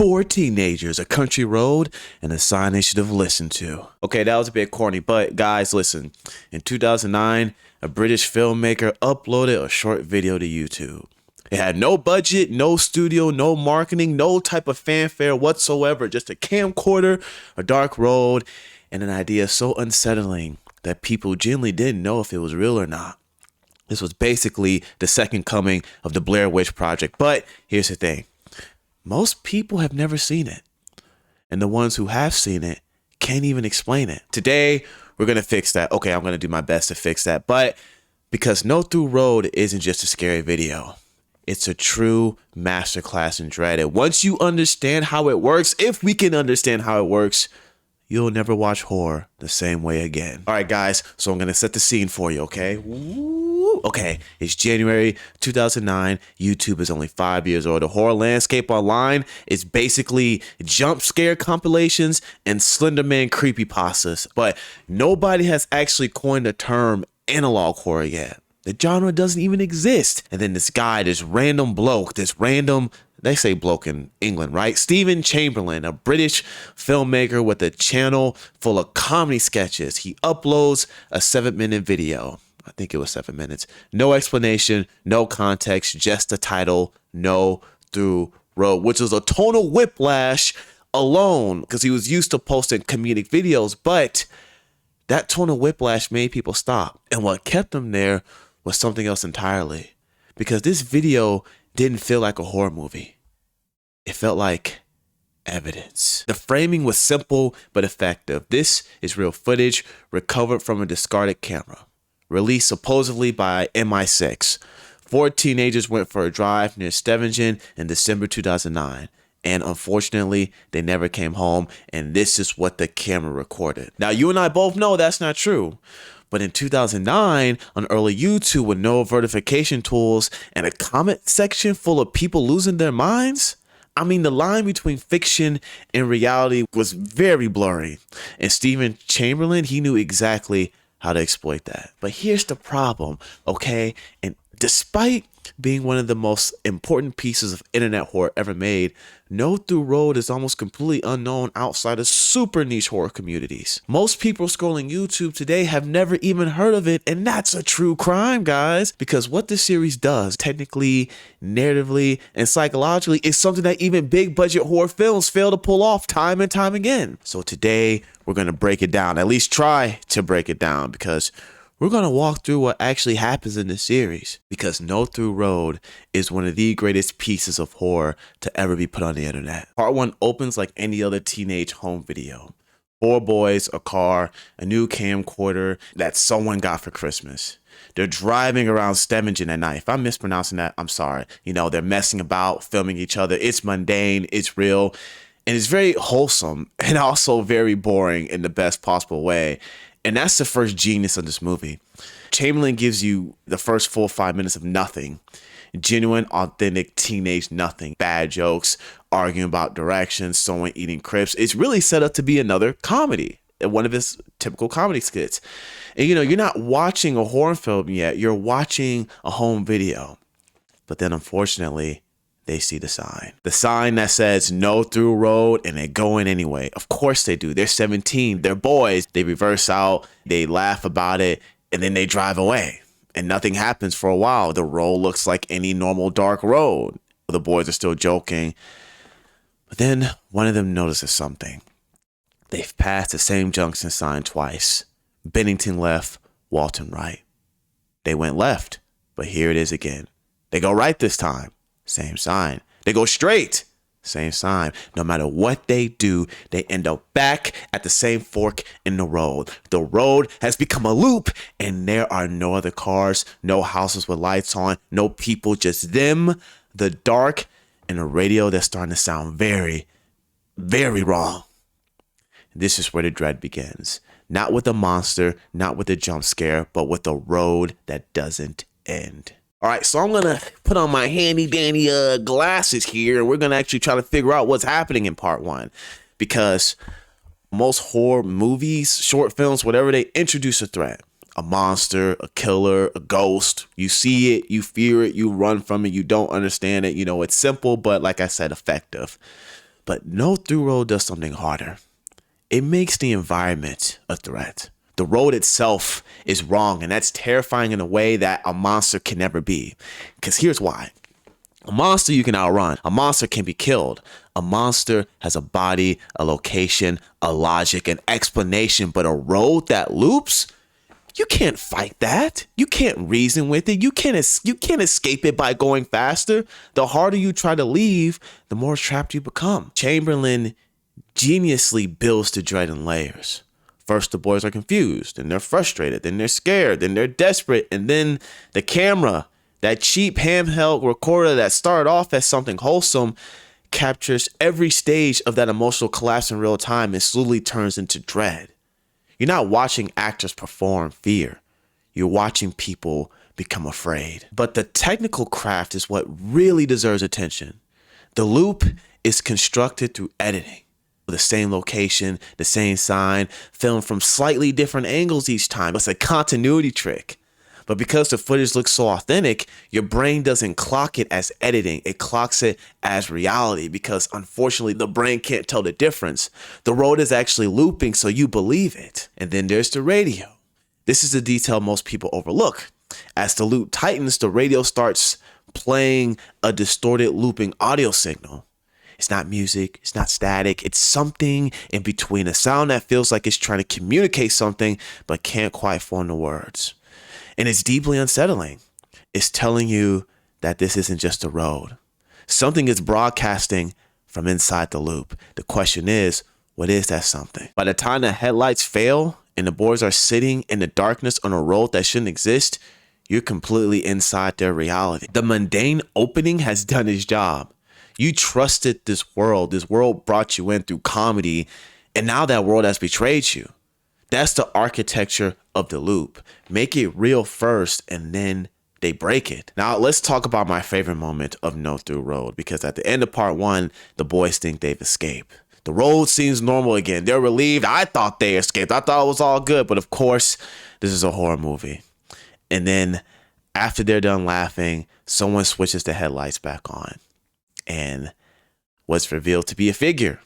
4 teenagers, a country road, and a sign they should have listened to. Okay, that was a bit corny, but guys, listen. In 2009, a British filmmaker uploaded a short video to YouTube. It had no budget, no studio, no marketing, no type of fanfare whatsoever, just a camcorder, a dark road, and an idea so unsettling that people genuinely didn't know if it was real or not. This was basically the second coming of the Blair Witch Project. But here's the thing. Most people have never seen it. And the ones who have seen it can't even explain it. Today, we're going to fix that. Okay, I'm going to do my best to fix that. But because No Through Road isn't just a scary video. It's a true masterclass in dread. And once you understand how it works, if we can understand how it works, you'll never watch horror the same way again. All right, guys, so I'm going to set the scene for you, okay? Woo. Okay, it's January 2009. YouTube is only 5 years old. The horror landscape online is basically jump scare compilations and Slender Man creepypastas, but nobody has actually coined the term analog horror yet. The genre doesn't even exist. And then this guy, this random bloke, they say bloke in England, right? Stephen Chamberlain, a British filmmaker with a channel full of comedy sketches. He uploads a 7-minute video. I think it was 7 minutes. No explanation, no context, just the title, No Through Road, which was a tonal whiplash alone because he was used to posting comedic videos, but that tonal whiplash made people stop. And what kept them there was something else entirely, because this video didn't feel like a horror movie. It felt like evidence. The framing was simple but effective. This is real footage recovered from a discarded camera, released supposedly by MI6. 4 teenagers went for a drive near Stevingen in December 2009. And unfortunately, they never came home. And this is what the camera recorded. Now, you and I both know that's not true. But in 2009, on early YouTube with no verification tools and a comment section full of people losing their minds, I mean, the line between fiction and reality was very blurry. And Stephen Chamberlain, he knew exactly how to exploit that. But here's the problem, okay? And despite being one of the most important pieces of internet horror ever made, No Through Road is almost completely unknown outside of super niche horror communities. Most people scrolling YouTube today have never even heard of it, and that's a true crime, guys, because what this series does, technically, narratively, and psychologically, is something that even big budget horror films fail to pull off time and time again. So today, we're going to break it down, at least try to break it down, because we're going to walk through what actually happens in this series, because No Through Road is one of the greatest pieces of horror to ever be put on the internet. Part 1 opens like any other teenage home video. 4 boys, a car, a new camcorder that someone got for Christmas. They're driving around Stevingen at night. If I'm mispronouncing that, I'm sorry. You know, they're messing about, filming each other. It's mundane, it's real, and it's very wholesome and also very boring in the best possible way. And that's the first genius of this movie. Chamberlain gives you the first full 5 minutes of nothing. Genuine, authentic, teenage nothing. Bad jokes, arguing about directions, someone eating crisps. It's really set up to be another comedy, one of his typical comedy skits. And you know, you're not watching a horror film yet. You're watching a home video. But then unfortunately, they see the sign. The sign that says No Through Road, and they go in anyway. Of course they do. They're 17. They're boys. They reverse out. They laugh about it, and then they drive away. And nothing happens for a while. The road looks like any normal dark road. The boys are still joking. But then one of them notices something. They've passed the same junction sign twice. Bennington left, Walton right. They went left, but here it is again. They go right this time. Same sign. They go straight. Same sign. No matter what they do, they end up back at the same fork in the road. The road has become a loop, and there are no other cars, no houses with lights on, no people, just them, the dark, and a radio that's starting to sound very, very wrong. This is where the dread begins. Not with a monster, not with a jump scare, but with a road that doesn't end. All right, so I'm going to put on my handy dandy glasses here, and we're going to actually try to figure out what's happening in part 1, because most horror movies, short films, whatever, they introduce a threat, a monster, a killer, a ghost. You see it, you fear it, you run from it, you don't understand it. You know, it's simple, but like I said, effective. But No Through Road does something harder. It makes the environment a threat. The road itself is wrong, and that's terrifying in a way that a monster can never be. Because here's why. A monster you can outrun. A monster can be killed. A monster has a body, a location, a logic, an explanation. But a road that loops, you can't fight that. You can't reason with it. You can't escape it by going faster. The harder you try to leave, the more trapped you become. Chamberlain geniusly builds the dread in layers. First, the boys are confused, then they're frustrated, then they're scared, then they're desperate, and then the camera, that cheap handheld recorder that started off as something wholesome, captures every stage of that emotional collapse in real time and slowly turns into dread. You're not watching actors perform fear. You're watching people become afraid. But the technical craft is what really deserves attention. The loop is constructed through editing. The same location, the same sign, filmed from slightly different angles each time. It's a continuity trick. But because the footage looks so authentic, your brain doesn't clock it as editing. It clocks it as reality because unfortunately the brain can't tell the difference. The road is actually looping, so you believe it. And then there's the radio. This is the detail most people overlook. As the loop tightens, the radio starts playing a distorted looping audio signal. It's not music, it's not static, it's something in between, a sound that feels like it's trying to communicate something but can't quite form the words. And it's deeply unsettling. It's telling you that this isn't just a road. Something is broadcasting from inside the loop. The question is, what is that something? By the time the headlights fail and the boys are sitting in the darkness on a road that shouldn't exist, you're completely inside their reality. The mundane opening has done its job. You trusted this world brought you in through comedy, and now that world has betrayed you. That's the architecture of the loop. Make it real first, and then they break it. Now let's talk about my favorite moment of No Through Road, because at the end of part 1, the boys think they've escaped. The road seems normal again. They're relieved. I thought they escaped. I thought it was all good, but of course, this is a horror movie. And then after they're done laughing, someone switches the headlights back on. And what's revealed to be a figure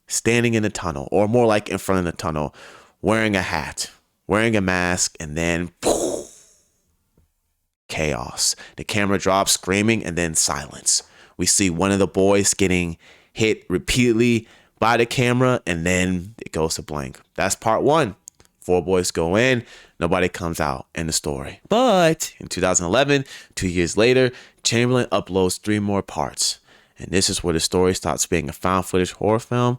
standing in the tunnel, or more like in front of the tunnel, wearing a hat, wearing a mask, and then chaos. The camera drops, screaming, and then silence. We see one of the boys getting hit repeatedly by the camera, and then it goes to blank. That's part 1. 4 boys go in, nobody comes out in the story. But in 2011, 2 years later, Chamberlain uploads 3 more parts. And this is where the story stops being a found footage horror film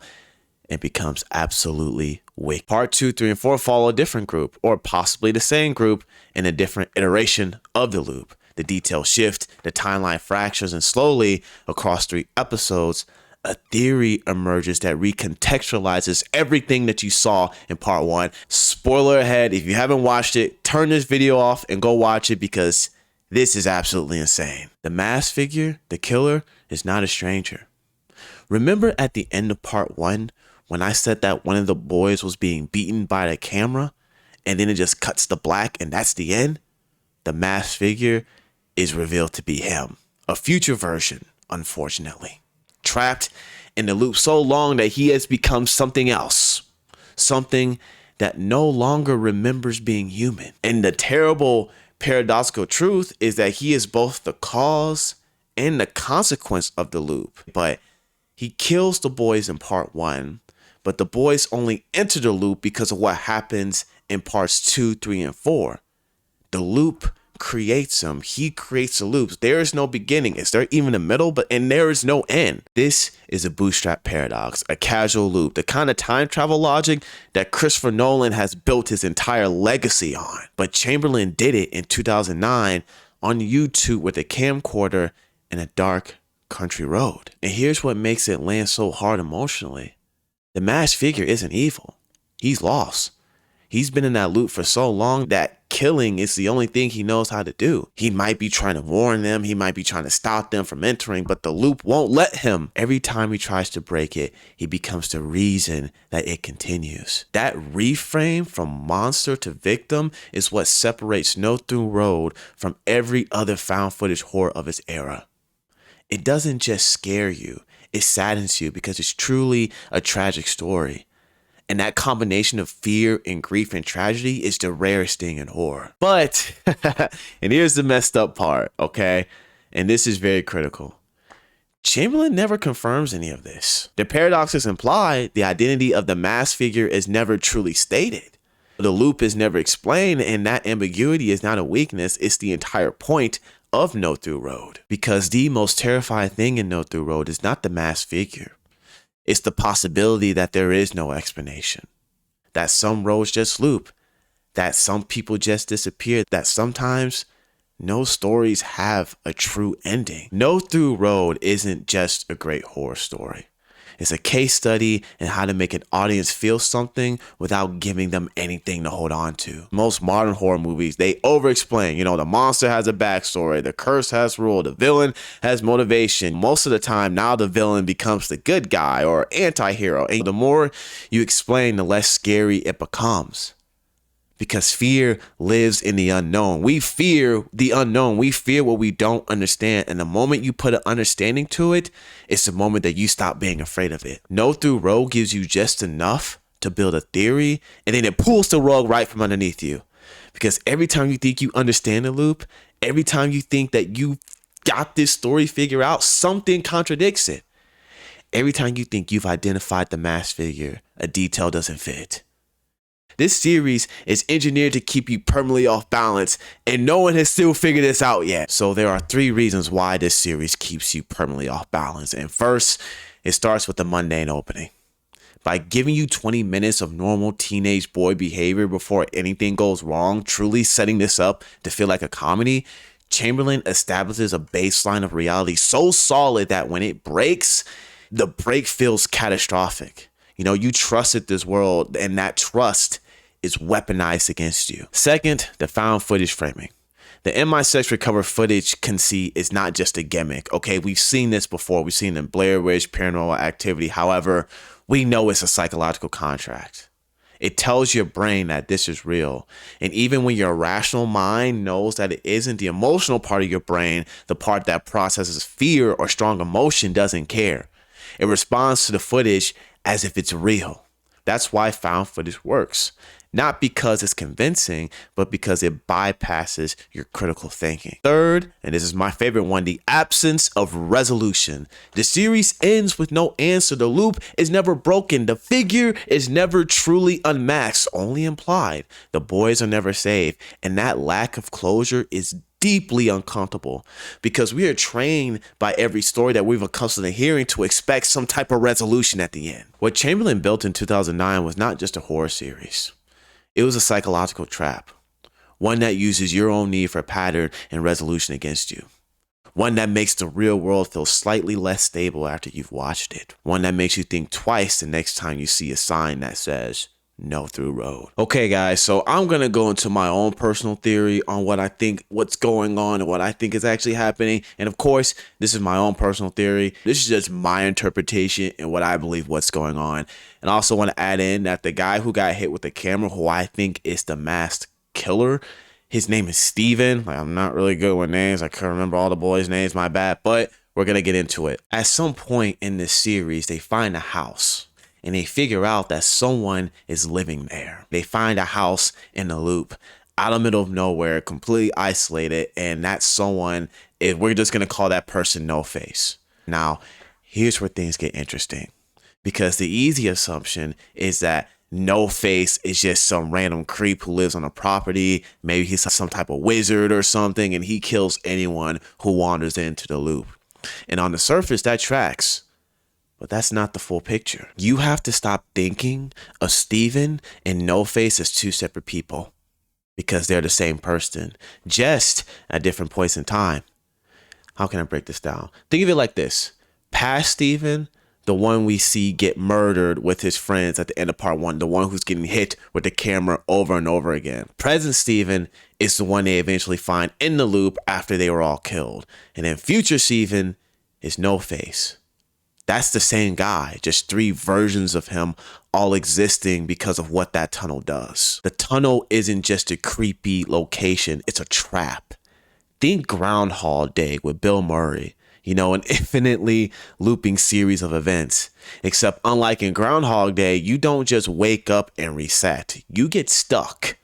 and becomes absolutely wicked. Part 2, 3, and 4 follow a different group, or possibly the same group in a different iteration of the loop. The details shift, the timeline fractures, and slowly, across 3 episodes, a theory emerges that recontextualizes everything that you saw in part 1. Spoiler ahead, if you haven't watched it, turn this video off and go watch it because this is absolutely insane. The masked figure, the killer, is not a stranger. Remember at the end of part 1 when I said that one of the boys was being beaten by the camera and then it just cuts to black and that's the end? The masked figure is revealed to be him, a future version, unfortunately. Trapped in the loop so long that he has become something else, something that no longer remembers being human. And the terrible paradoxical truth is that he is both the cause and the consequence of the loop. But he kills the boys in part 1, but the boys only enter the loop because of what happens in parts 2, 3, and 4. The loop creates him. He creates the loops. There is no beginning. Is there even a middle? And there is no end. This is a bootstrap paradox, a casual loop, the kind of time travel logic that Christopher Nolan has built his entire legacy on. But Chamberlain did it in 2009 on YouTube with a camcorder in a dark country road. And here's what makes it land so hard emotionally. The masked figure isn't evil. He's lost. He's been in that loop for so long that killing is the only thing he knows how to do. He might be trying to warn them. He might be trying to stop them from entering, but the loop won't let him. Every time he tries to break it, he becomes the reason that it continues. That reframe from monster to victim is what separates No Through Road from every other found footage horror of its era. It doesn't just scare you. It saddens you because it's truly a tragic story. And that combination of fear and grief and tragedy is the rarest thing in horror. But, and here's the messed up part, okay? And this is very critical. Chamberlain never confirms any of this. The paradox is implied, the identity of the masked figure is never truly stated. The loop is never explained, and that ambiguity is not a weakness, it's the entire point of No Through Road. Because the most terrifying thing in No Through Road is not the masked figure. It's the possibility that there is no explanation, that some roads just loop, that some people just disappear, that sometimes no stories have a true ending. No Through Road isn't just a great horror story. It's a case study in how to make an audience feel something without giving them anything to hold on to. Most modern horror movies, they over-explain. You know, the monster has a backstory, the curse has rule, the villain has motivation. Most of the time, now the villain becomes the good guy or anti-hero. And the more you explain, the less scary it becomes. Because fear lives in the unknown. We fear the unknown. We fear what we don't understand. And the moment you put an understanding to it, it's the moment that you stop being afraid of it. No Through Road gives you just enough to build a theory, and then it pulls the rug right from underneath you. Because every time you think you understand the loop, every time you think that you got this story figured out, something contradicts it. Every time you think you've identified the masked figure, a detail doesn't fit. This series is engineered to keep you permanently off balance, and no one has still figured this out yet. So there are 3 reasons why this series keeps you permanently off balance. And first, it starts with the mundane opening. By giving you 20 minutes of normal teenage boy behavior before anything goes wrong, truly setting this up to feel like a comedy, Chamberlain establishes a baseline of reality so solid that when it breaks, the break feels catastrophic. You know, you trusted this world, and that trust is weaponized against you. Second, the found footage framing. The MI6 recovered footage conceit is not just a gimmick. Okay, we've seen this before. We've seen it in Blair Witch, Paranormal Activity. However, we know it's a psychological contract. It tells your brain that this is real. And even when your rational mind knows that it isn't, the emotional part of your brain, the part that processes fear or strong emotion, doesn't care. It responds to the footage as if it's real. That's why found footage works. Not because it's convincing, but because it bypasses your critical thinking. Third, and this is my favorite one, the absence of resolution. The series ends with no answer. The loop is never broken. The figure is never truly unmasked, only implied. The boys are never saved. And that lack of closure is deeply uncomfortable because we are trained by every story that we've accustomed to hearing to expect some type of resolution at the end. What Chamberlain built in 2009 was not just a horror series. It was a psychological trap, one that uses your own need for pattern and resolution against you. One that makes the real world feel slightly less stable after you've watched it. One that makes you think twice the next time you see a sign that says, No Through Road. Okay, guys, so I'm going to go into my own personal theory on what I think, what's going on and what I think is actually happening. And of course, this is my own personal theory. This is just my interpretation and what I believe what's going on. And I also want to add in that the guy who got hit with the camera, who I think is the masked killer, his name is Steven. Like, I'm not really good with names. I can't remember all the boys' names, my bad. But we're going to get into it. At some point in this series, they find a house. And they figure out that someone is living there. They find a house in the loop, out of the middle of nowhere, completely isolated. And that someone, we're just going to call that person No Face. Now, here's where things get interesting. Because the easy assumption is that No Face is just some random creep who lives on a property. Maybe he's some type of wizard or something, and he kills anyone who wanders into the loop. And on the surface, that tracks. But that's not the full picture. You have to stop thinking of Steven and No Face as 2 separate people because they're the same person, just at different points in time. How can I break this down? Think of it like this. Past Steven, the one we see get murdered with his friends at the end of part 1, the one who's getting hit with the camera over and over again. Present Steven is the one they eventually find in the loop after they were all killed. And then future Steven is No Face. That's the same guy, just 3 versions of him all existing because of what that tunnel does. The tunnel isn't just a creepy location, it's a trap. Think Groundhog Day with Bill Murray. You know, an infinitely looping series of events. Except unlike in Groundhog Day, you don't just wake up and reset. You get stuck.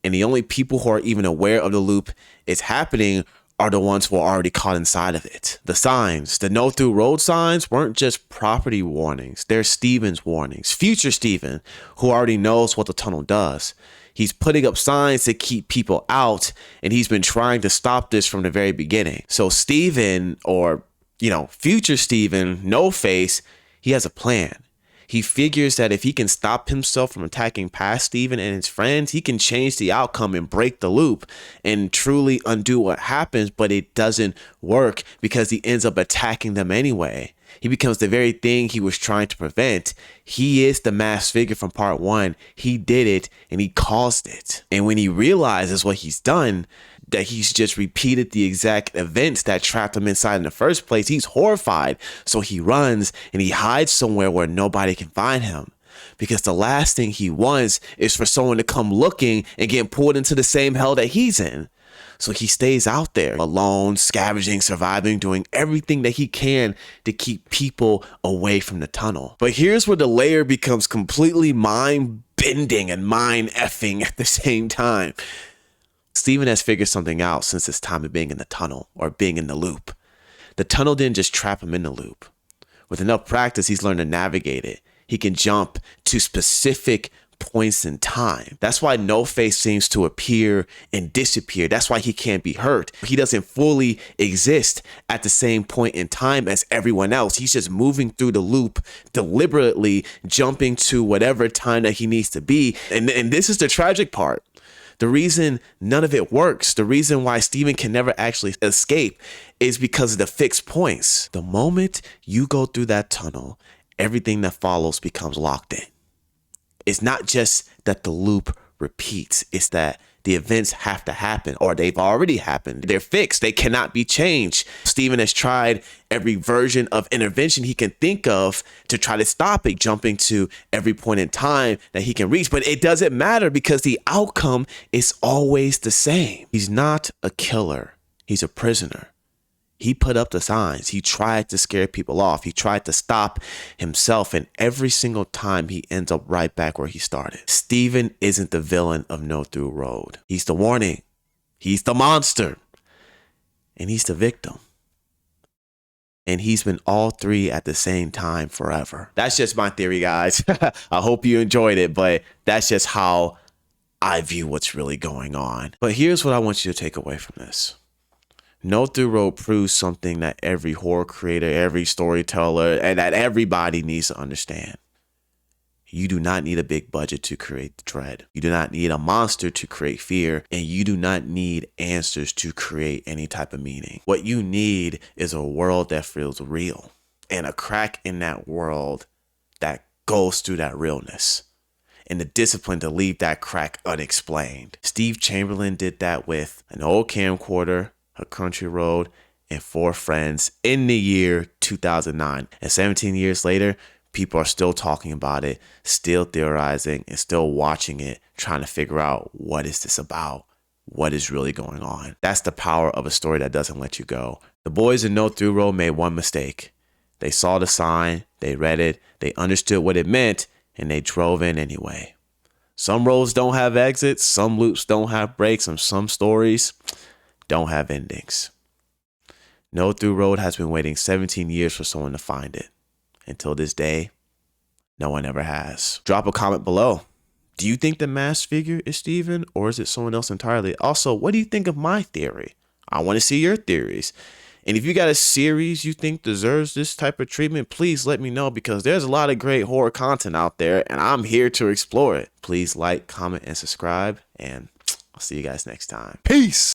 And the only people who are even aware of the loop is happening are the ones who are already caught inside of it. The signs, the no through road signs weren't just property warnings. They're Steven's warnings. Future Steven, who already knows what the tunnel does. He's putting up signs to keep people out, and he's been trying to stop this from the very beginning. So Steven, or, future Steven, No Face, he has a plan. He figures that if he can stop himself from attacking past Steven and his friends, he can change the outcome and break the loop and truly undo what happens, but it doesn't work because he ends up attacking them anyway. He becomes the very thing he was trying to prevent. He is the masked figure from part 1. He did it and he caused it. And when he realizes what he's done, that he's just repeated the exact events that trapped him inside in the first place, he's horrified. So he runs and he hides somewhere where nobody can find him. Because the last thing he wants is for someone to come looking and get pulled into the same hell that he's in. So he stays out there alone, scavenging, surviving, doing everything that he can to keep people away from the tunnel. But here's where the layer becomes completely mind-bending and mind-effing at the same time. Steven has figured something out since his time of being in the tunnel, or being in the loop. The tunnel didn't just trap him in the loop. With enough practice, he's learned to navigate it. He can jump to specific points in time. That's why No Face seems to appear and disappear. That's why he can't be hurt. He doesn't fully exist at the same point in time as everyone else. He's just moving through the loop, deliberately jumping to whatever time that he needs to be. And this is the tragic part. The reason none of it works, the reason why Steven can never actually escape, is because of the fixed points. The moment you go through that tunnel, everything that follows becomes locked in. It's not just that the loop repeats, it's that the events have to happen, or they've already happened. They're fixed. They cannot be changed. Steven has tried every version of intervention he can think of to try to stop it, jumping to every point in time that he can reach. But it doesn't matter because the outcome is always the same. He's not a killer. He's a prisoner. He put up the signs. He tried to scare people off. He tried to stop himself. And every single time he ends up right back where he started. Steven isn't the villain of No Through Road. He's the warning. He's the monster. And he's the victim. And he's been all three at the same time forever. That's just my theory, guys. I hope you enjoyed it, but that's just how I view what's really going on. But here's what I want you to take away from this. No Through Road proves something that every horror creator, every storyteller, and that everybody needs to understand. You do not need a big budget to create the dread. You do not need a monster to create fear, and you do not need answers to create any type of meaning. What you need is a world that feels real, and a crack in that world that goes through that realness, and the discipline to leave that crack unexplained. Steve Chamberlain did that with an old camcorder, a country road, and 4 friends in the year 2009. And 17 years later, people are still talking about it, still theorizing, and still watching it, trying to figure out what is this about? What is really going on? That's the power of a story that doesn't let you go. The boys in No Through Road made one mistake. They saw the sign, they read it, they understood what it meant, and they drove in anyway. Some roads don't have exits, some loops don't have breaks, and some stories don't have endings. No Through Road has been waiting 17 years for someone to find it. Until this day, no one ever has. Drop a comment below. Do you think the masked figure is Steven, or is it someone else entirely? Also, what do you think of my theory? I want to see your theories. And if you got a series you think deserves this type of treatment, please let me know, because there's a lot of great horror content out there and I'm here to explore it. Please like, comment, and subscribe, and I'll see you guys next time. Peace.